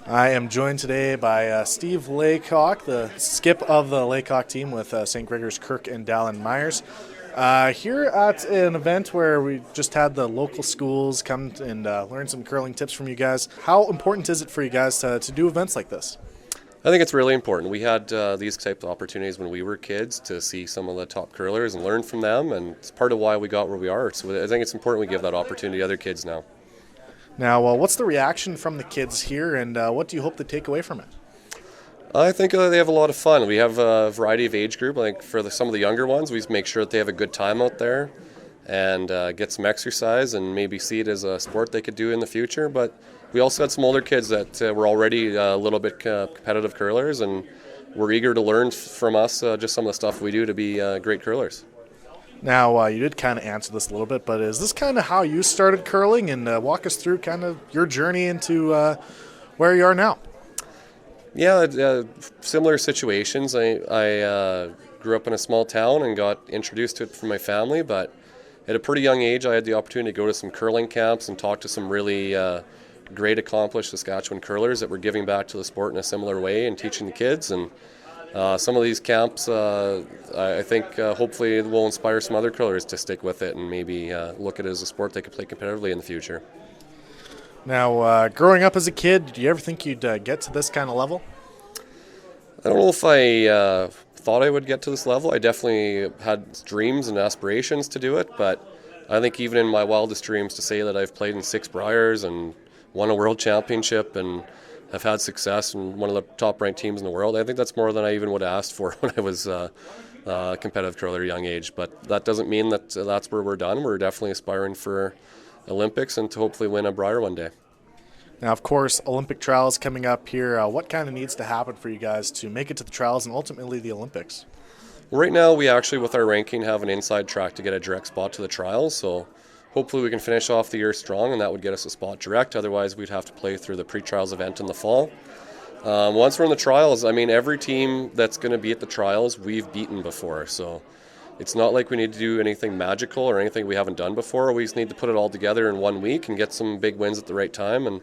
I am joined today by Steve Laycock, the skip of the Laycock team with St. Gregor's Kirk and Dallin Myers. Here at an event where we just had the local schools come and learn some curling tips from you guys. How important is it for you guys to do events like this? I think it's really important. We had these type of opportunities when we were kids to see some of the top curlers and learn from them, and it's part of why we got where we are. So I think it's important we give that opportunity to other kids now. Now, what's the reaction from the kids here, and what do you hope to take away from it? I think they have a lot of fun. We have a variety of age group. Like for some of the younger ones, we make sure that they have a good time out there and get some exercise and maybe see it as a sport they could do in the future. But we also had some older kids that were already a little bit competitive curlers and were eager to learn from us just some of the stuff we do to be great curlers. Now, you did kind of answer this a little bit, but is this kind of how you started curling? And walk us through kind of your journey into where you are now. Yeah, similar situations. I grew up in a small town and got introduced to it from my family, but at a pretty young age I had the opportunity to go to some curling camps and talk to some really great accomplished Saskatchewan curlers that were giving back to the sport in a similar way and teaching the kids. And some of these camps, I think hopefully will inspire some other curlers to stick with it and maybe look at it as a sport they could play competitively in the future. Now, growing up as a kid, did you ever think you'd get to this kind of level? I don't know if I thought I would get to this level. I definitely had dreams and aspirations to do it, but I think even in my wildest dreams to say that I've played in 6 Briars and won a world championship and have had success in one of the top-ranked teams in the world, I think that's more than I even would have asked for when I was a competitive curler at a young age. But that doesn't mean that that's where we're done. We're definitely aspiring for Olympics and to hopefully win a Briar one day. Now, of course, Olympic trials coming up here. What kind of needs to happen for you guys to make it to the trials and ultimately the Olympics? Well, right now we actually, with our ranking, have an inside track to get a direct spot to the trials. So hopefully we can finish off the year strong, and that would get us a spot direct. Otherwise, we'd have to play through the pre-trials event in the fall. Once we're in the trials, I mean, every team that's going to be at the trials, we've beaten before. So it's not like we need to do anything magical or anything we haven't done before. We just need to put it all together in 1 week and get some big wins at the right time and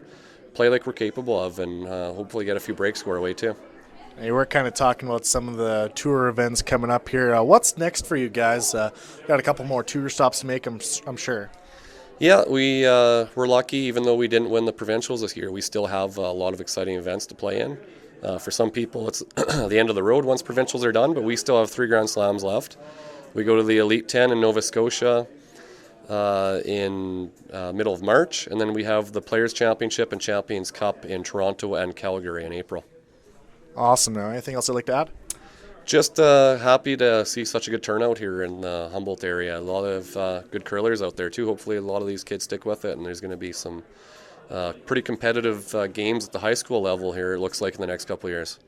play like we're capable of, and hopefully get a few breaks squared away too. Hey, we're kind of talking about some of the tour events coming up here. What's next for you guys? Got a couple more tour stops to make, I'm sure. Yeah, we're lucky. Even though we didn't win the provincials this year, we still have a lot of exciting events to play in. For some people, it's the end of the road once provincials are done, but we still have 3 Grand Slams left. We go to the Elite 10 in Nova Scotia in middle of March, and then we have the Players' Championship and Champions Cup in Toronto and Calgary in April. Awesome. Now, anything else I'd like to add? Just happy to see such a good turnout here in the Humboldt area. A lot of good curlers out there too. Hopefully a lot of these kids stick with it, and there's going to be some pretty competitive games at the high school level here, it looks like, in the next couple of years.